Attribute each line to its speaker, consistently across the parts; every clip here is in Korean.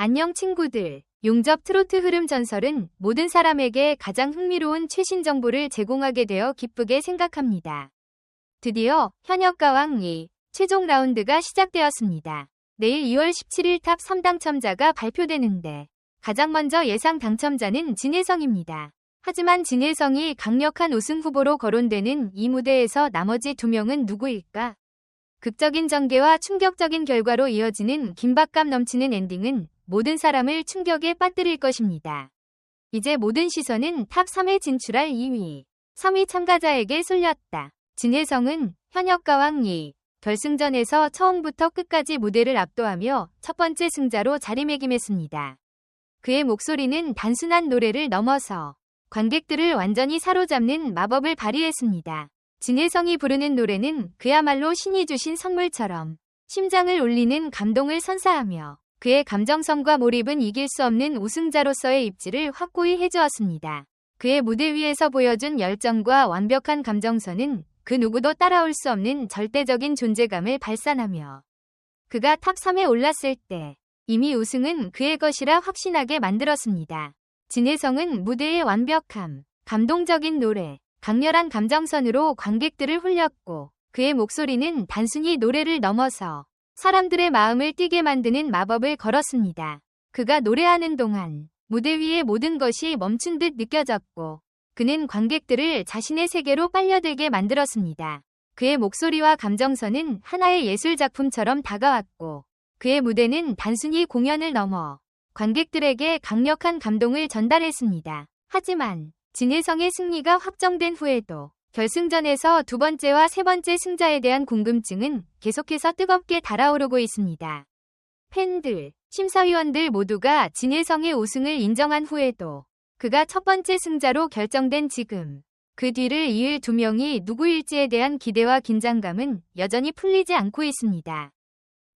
Speaker 1: 안녕 친구들. 용접 트로트 흐름 전설은 모든 사람에게 가장 흥미로운 최신 정보를 제공하게 되어 기쁘게 생각합니다. 드디어 현역가왕 2 최종 라운드가 시작되었습니다. 내일 2월 17일 탑 3 당첨자가 발표되는데 가장 먼저 예상 당첨자는 진혜성입니다. 하지만 진혜성이 강력한 우승 후보로 거론되는 이 무대에서 나머지 2명은 누구일까? 극적인 전개와 충격적인 결과로 이어지는 긴박감 넘치는 엔딩은 모든 사람을 충격에 빠뜨릴 것입니다. 이제 모든 시선은 탑 3에 진출할 2위, 3위 참가자에게 쏠렸다. 진혜성은 현역가왕 2 결승전에서 처음부터 끝까지 무대를 압도하며 첫 번째 승자로 자리매김했습니다. 그의 목소리는 단순한 노래를 넘어서 관객들을 완전히 사로잡는 마법을 발휘했습니다. 진혜성이 부르는 노래는 그야말로 신이 주신 선물처럼 심장을 울리는 감동을 선사하며 그의 감정선과 몰입은 이길 수 없는 우승자로서의 입지를 확고히 해주었습니다. 그의 무대 위에서 보여준 열정과 완벽한 감정선은 그 누구도 따라올 수 없는 절대적인 존재감을 발산하며 그가 탑 3에 올랐을 때 이미 우승은 그의 것이라 확신하게 만들었습니다. 진혜성은 무대의 완벽함, 감동적인 노래, 강렬한 감정선으로 관객들을 홀렸고 그의 목소리는 단순히 노래를 넘어서 사람들의 마음을 뛰게 만드는 마법을 걸었습니다. 그가 노래하는 동안 무대 위의 모든 것이 멈춘 듯 느껴졌고 그는 관객들을 자신의 세계로 빨려들게 만들었습니다. 그의 목소리와 감정선은 하나의 예술작품처럼 다가왔고 그의 무대는 단순히 공연을 넘어 관객들에게 강력한 감동을 전달했습니다. 하지만 진혜성의 승리가 확정된 후에도 결승전에서 두 번째와 세 번째 승자에 대한 궁금증은 계속해서 뜨겁게 달아오르고 있습니다. 팬들, 심사위원들 모두가 진혜성의 우승을 인정한 후에도 그가 첫 번째 승자로 결정된 지금 그 뒤를 이을 2명이 누구일지에 대한 기대와 긴장감은 여전히 풀리지 않고 있습니다.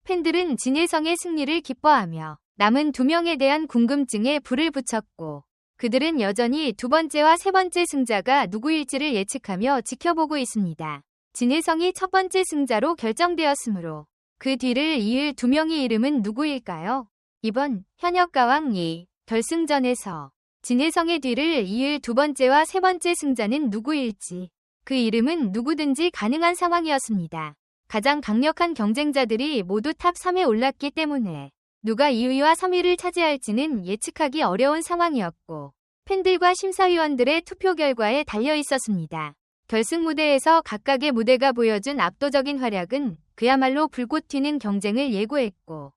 Speaker 1: 팬들은 진혜성의 승리를 기뻐하며 남은 2명에 대한 궁금증에 불을 붙였고 그들은 여전히 두 번째와 세 번째 승자가 누구일지를 예측하며 지켜보고 있습니다. 진혜성이 첫 번째 승자로 결정되었으므로 그 뒤를 이을 2명의 이름은 누구일까요? 이번 현역가왕 2 결승전에서 진혜성의 뒤를 이을 두 번째와 세 번째 승자는 누구일지 그 이름은 누구든지 가능한 상황이었습니다. 가장 강력한 경쟁자들이 모두 탑 3에 올랐기 때문에 누가 2위와 3위를 차지할지는 예측하기 어려운 상황이었고 팬들과 심사위원들의 투표 결과에 달려 있었습니다. 결승 무대에서 각각의 무대가 보여준 압도적인 활약은 그야말로 불꽃 튀는 경쟁을 예고했고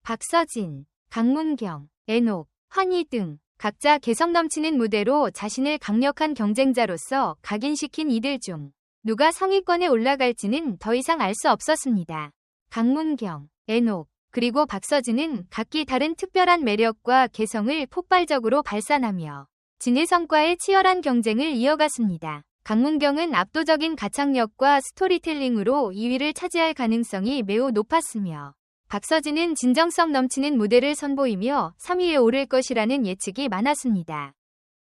Speaker 1: 박서진, 강문경, 에녹, 환희 등 각자 개성 넘치는 무대로 자신을 강력한 경쟁자로서 각인시킨 이들 중 누가 상위권에 올라갈지는 더 이상 알 수 없었습니다. 강문경, 에녹, 그리고 박서진은 각기 다른 특별한 매력과 개성을 폭발적으로 발산하며 진혜성과의 치열한 경쟁을 이어갔습니다. 강문경은 압도적인 가창력과 스토리텔링으로 2위를 차지할 가능성이 매우 높았으며 박서진은 진정성 넘치는 무대를 선보이며 3위에 오를 것이라는 예측이 많았습니다.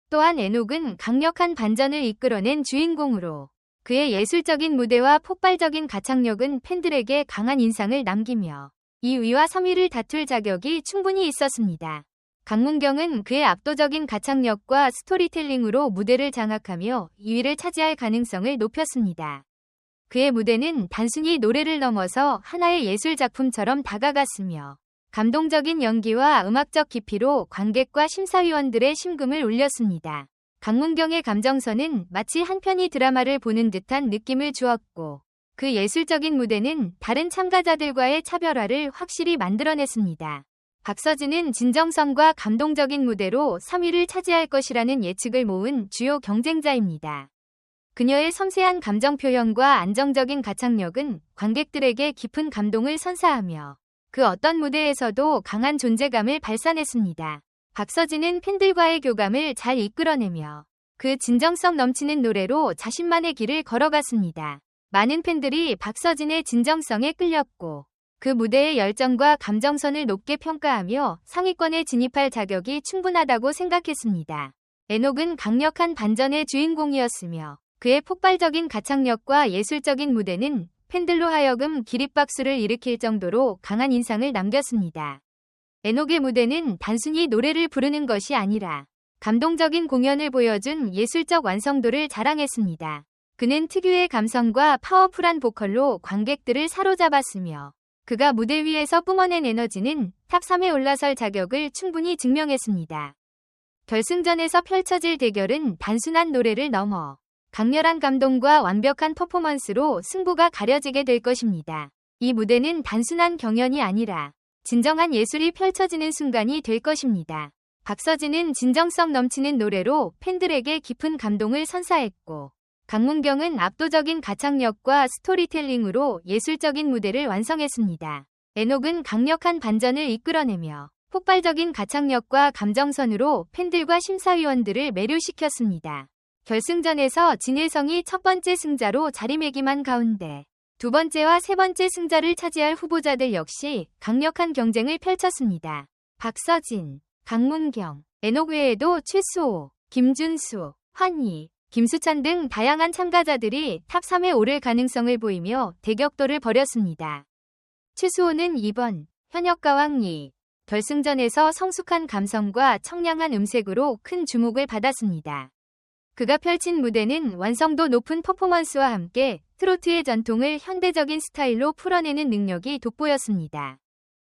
Speaker 1: 또한 에녹은 강력한 반전을 이끌어낸 주인공으로 그의 예술적인 무대와 폭발적인 가창력은 팬들에게 강한 인상을 남기며 2위와 3위를 다툴 자격이 충분히 있었습니다. 강문경은 그의 압도적인 가창력과 스토리텔링으로 무대를 장악하며 2위를 차지할 가능성을 높였습니다. 그의 무대는 단순히 노래를 넘어서 하나의 예술작품처럼 다가갔으며 감동적인 연기와 음악적 깊이로 관객과 심사위원들의 심금을 울렸습니다. 강문경의 감정선은 마치 한 편의 드라마를 보는 듯한 느낌을 주었고 그 예술적인 무대는 다른 참가자들과의 차별화를 확실히 만들어냈습니다. 박서진은 진정성과 감동적인 무대로 3위를 차지할 것이라는 예측을 모은 주요 경쟁자입니다. 그녀의 섬세한 감정 표현과 안정적인 가창력은 관객들에게 깊은 감동을 선사하며 그 어떤 무대에서도 강한 존재감을 발산했습니다. 박서진은 팬들과의 교감을 잘 이끌어내며 그 진정성 넘치는 노래로 자신만의 길을 걸어갔습니다. 많은 팬들이 박서진의 진정성에 끌렸고 그 무대의 열정과 감정선을 높게 평가하며 상위권에 진입할 자격이 충분하다고 생각했습니다. 에녹은 강력한 반전의 주인공이었으며 그의 폭발적인 가창력과 예술적인 무대는 팬들로 하여금 기립박수를 일으킬 정도로 강한 인상을 남겼습니다. 에녹의 무대는 단순히 노래를 부르는 것이 아니라 감동적인 공연을 보여준 예술적 완성도를 자랑했습니다. 그는 특유의 감성과 파워풀한 보컬로 관객들을 사로잡았으며 그가 무대 위에서 뿜어낸 에너지는 탑3에 올라설 자격을 충분히 증명했습니다. 결승전에서 펼쳐질 대결은 단순한 노래를 넘어 강렬한 감동과 완벽한 퍼포먼스로 승부가 가려지게 될 것입니다. 이 무대는 단순한 경연이 아니라 진정한 예술이 펼쳐지는 순간이 될 것입니다. 박서진은 진정성 넘치는 노래로 팬들에게 깊은 감동을 선사했고 강문경은 압도적인 가창력과 스토리텔링으로 예술적인 무대를 완성했습니다. 에녹은 강력한 반전을 이끌어내며 폭발적인 가창력과 감정선으로 팬들과 심사위원들을 매료시켰습니다. 결승전에서 진혜성이 첫 번째 승자로 자리매김한 가운데 두 번째와 세 번째 승자를 차지할 후보자들 역시 강력한 경쟁을 펼쳤습니다. 박서진, 강문경, 에녹 외에도 최수호, 김준수, 환희, 김수찬 등 다양한 참가자들이 탑3에 오를 가능성을 보이며 대격돌을 벌였습니다. 최수호는 이번 현역가왕2 결승전에서 성숙한 감성과 청량한 음색으로 큰 주목을 받았습니다. 그가 펼친 무대는 완성도 높은 퍼포먼스와 함께 트로트의 전통을 현대적인 스타일로 풀어내는 능력이 돋보였습니다.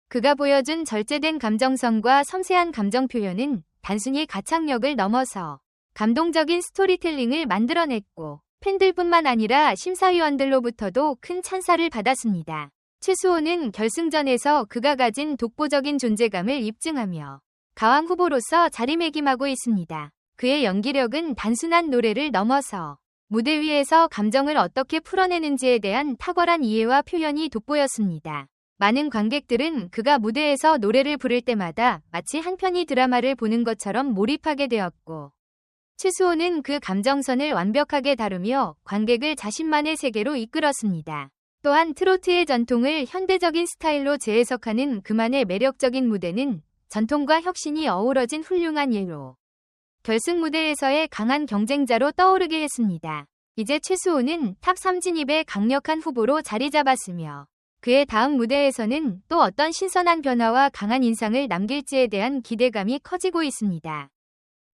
Speaker 1: 그가 보여준 절제된 감정선과 섬세한 감정 표현은 단순히 가창력을 넘어서 감동적인 스토리텔링을 만들어냈고 팬들뿐만 아니라 심사위원들로부터도 큰 찬사를 받았습니다. 최수호는 결승전에서 그가 가진 독보적인 존재감을 입증하며 가왕 후보로서 자리매김하고 있습니다. 그의 연기력은 단순한 노래를 넘어서 무대 위에서 감정을 어떻게 풀어내는지에 대한 탁월한 이해와 표현이 돋보였습니다. 많은 관객들은 그가 무대에서 노래를 부를 때마다 마치 한 편의 드라마를 보는 것처럼 몰입하게 되었고 최수호는 그 감정선을 완벽하게 다루며 관객을 자신만의 세계로 이끌었습니다. 또한 트로트의 전통을 현대적인 스타일로 재해석하는 그만의 매력적인 무대는 전통과 혁신이 어우러진 훌륭한 예로 결승 무대에서의 강한 경쟁자로 떠오르게 했습니다. 이제 최수호는 탑3 진입의 강력한 후보로 자리 잡았으며 그의 다음 무대에서는 또 어떤 신선한 변화와 강한 인상을 남길지에 대한 기대감이 커지고 있습니다.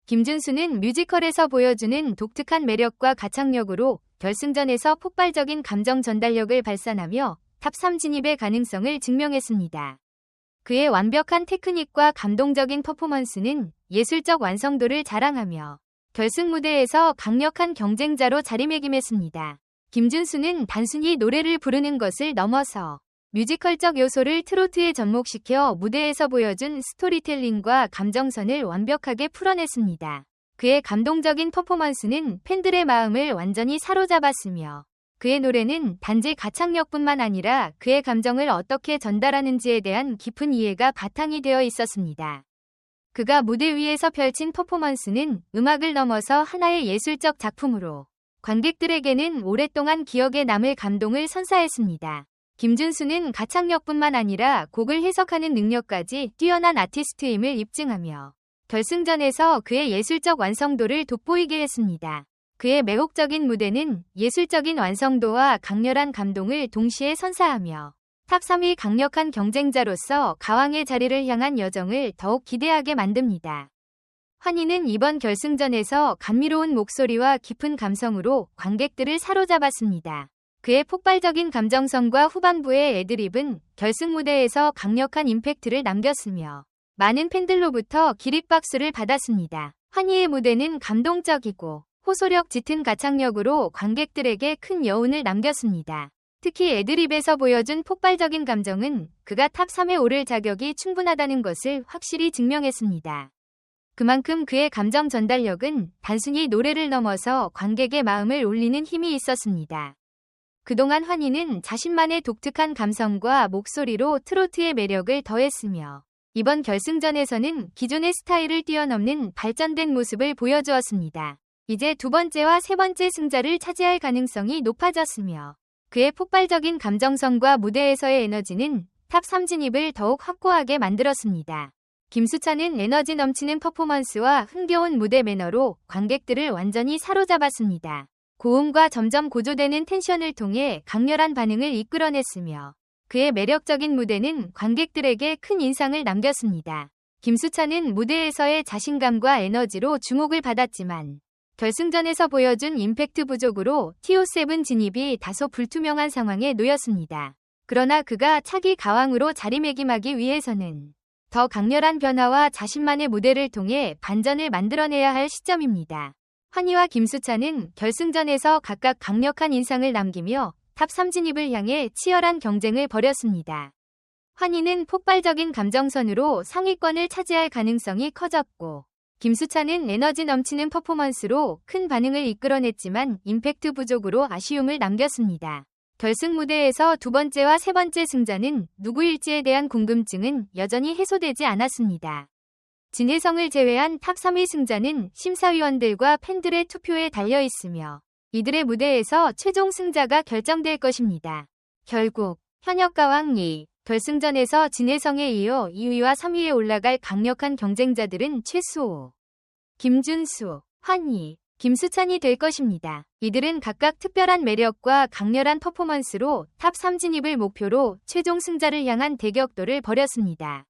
Speaker 1: 김준수는 뮤지컬에서 보여주는 독특한 매력과 가창력으로 결승전에서 폭발적인 감정 전달력을 발산하며 탑3 진입의 가능성을 증명했습니다. 그의 완벽한 테크닉과 감동적인 퍼포먼스는 예술적 완성도를 자랑하며 결승 무대에서 강력한 경쟁자로 자리매김했습니다. 김준수는 단순히 노래를 부르는 것을 넘어서 뮤지컬적 요소를 트로트에 접목시켜 무대에서 보여준 스토리텔링과 감정선을 완벽하게 풀어냈습니다. 그의 감동적인 퍼포먼스는 팬들의 마음을 완전히 사로잡았으며 그의 노래는 단지 가창력뿐만 아니라 그의 감정을 어떻게 전달하는지에 대한 깊은 이해가 바탕이 되어 있었습니다. 그가 무대 위에서 펼친 퍼포먼스는 음악을 넘어서 하나의 예술적 작품으로 관객들에게는 오랫동안 기억에 남을 감동을 선사했습니다. 김준수는 가창력뿐만 아니라 곡을 해석하는 능력까지 뛰어난 아티스트임을 입증하며 결승전에서 그의 예술적 완성도를 돋보이게 했습니다. 그의 매혹적인 무대는 예술적인 완성도와 강렬한 감동을 동시에 선사하며 탑3위 강력한 경쟁자로서 가왕의 자리를 향한 여정을 더욱 기대하게 만듭니다. 환희는 이번 결승전에서 감미로운 목소리와 깊은 감성으로 관객들을 사로잡았습니다. 그의 폭발적인 감정선과 후반부의 애드립은 결승 무대에서 강력한 임팩트를 남겼으며 많은 팬들로부터 기립박수를 받았습니다. 환희의 무대는 감동적이고 호소력 짙은 가창력으로 관객들에게 큰 여운을 남겼습니다. 특히 애드립에서 보여준 폭발적인 감정은 그가 탑3에 오를 자격이 충분하다는 것을 확실히 증명했습니다. 그만큼 그의 감정 전달력은 단순히 노래를 넘어서 관객의 마음을 울리는 힘이 있었습니다. 그동안 환희는 자신만의 독특한 감성과 목소리로 트로트의 매력을 더했으며 이번 결승전에서는 기존의 스타일을 뛰어넘는 발전된 모습을 보여주었습니다. 이제 두 번째와 세 번째 승자를 차지할 가능성이 높아졌으며 그의 폭발적인 감정선과 무대에서의 에너지는 탑3 진입을 더욱 확고하게 만들었습니다. 김수찬은 에너지 넘치는 퍼포먼스와 흥겨운 무대 매너로 관객들을 완전히 사로잡았습니다. 고음과 점점 고조되는 텐션을 통해 강렬한 반응을 이끌어냈으며 그의 매력적인 무대는 관객들에게 큰 인상을 남겼습니다. 김수찬은 무대에서의 자신감과 에너지로 주목을 받았지만 결승전에서 보여준 임팩트 부족으로 TO7 진입이 다소 불투명한 상황에 놓였습니다. 그러나 그가 차기 가왕으로 자리매김하기 위해서는 더 강렬한 변화와 자신만의 무대를 통해 반전을 만들어내야 할 시점입니다. 환희와 김수찬은 결승전에서 각각 강력한 인상을 남기며 탑3 진입을 향해 치열한 경쟁을 벌였습니다. 환희는 폭발적인 감정선으로 상위권을 차지할 가능성이 커졌고 김수찬은 에너지 넘치는 퍼포먼스로 큰 반응을 이끌어냈지만 임팩트 부족으로 아쉬움을 남겼습니다. 결승 무대에서 두 번째와 세 번째 승자는 누구일지에 대한 궁금증은 여전히 해소되지 않았습니다. 진혜성을 제외한 탑 3위 승자는 심사위원들과 팬들의 투표에 달려있으며 이들의 무대에서 최종 승자가 결정될 것입니다. 결국 현역가왕 2, 결승전에서 진혜성에 이어 2위와 3위에 올라갈 강력한 경쟁자들은 최수호, 김준수, 환희, 김수찬이 될 것입니다. 이들은 각각 특별한 매력과 강렬한 퍼포먼스로 탑 3 진입을 목표로 최종 승자를 향한 대격돌을 벌였습니다.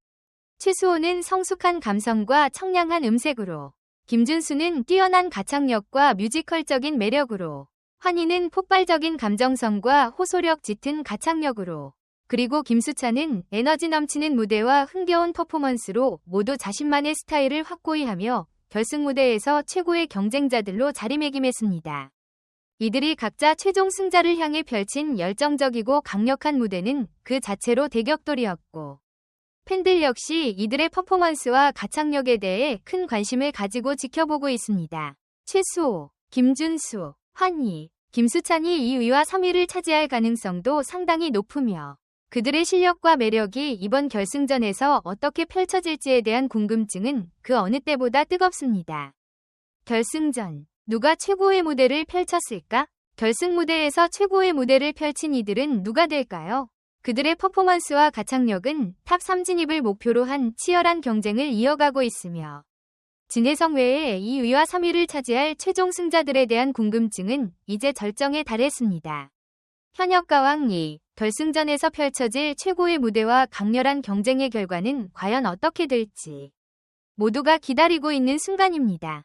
Speaker 1: 최수호는 성숙한 감성과 청량한 음색으로, 김준수는 뛰어난 가창력과 뮤지컬적인 매력으로, 환희는 폭발적인 감정성과 호소력 짙은 가창력으로, 그리고 김수찬은 에너지 넘치는 무대와 흥겨운 퍼포먼스로 모두 자신만의 스타일을 확고히 하며 결승 무대에서 최고의 경쟁자들로 자리매김했습니다. 이들이 각자 최종 승자를 향해 펼친 열정적이고 강력한 무대는 그 자체로 대격돌이었고 팬들 역시 이들의 퍼포먼스와 가창력에 대해 큰 관심을 가지고 지켜보고 있습니다. 최수호, 김준수, 환희, 김수찬이 2위와 3위를 차지할 가능성도 상당히 높으며 그들의 실력과 매력이 이번 결승전에서 어떻게 펼쳐질지에 대한 궁금증은 그 어느 때보다 뜨겁습니다. 결승전, 누가 최고의 무대를 펼쳤을까? 결승 무대에서 최고의 무대를 펼친 이들은 누가 될까요? 그들의 퍼포먼스와 가창력은 탑 3 진입을 목표로 한 치열한 경쟁을 이어가고 있으며 진혜성 외에 2위와 3위를 차지할 최종 승자들에 대한 궁금증은 이제 절정에 달했습니다. 현역가왕 2, 결승전에서 펼쳐질 최고의 무대와 강렬한 경쟁의 결과는 과연 어떻게 될지 모두가 기다리고 있는 순간입니다.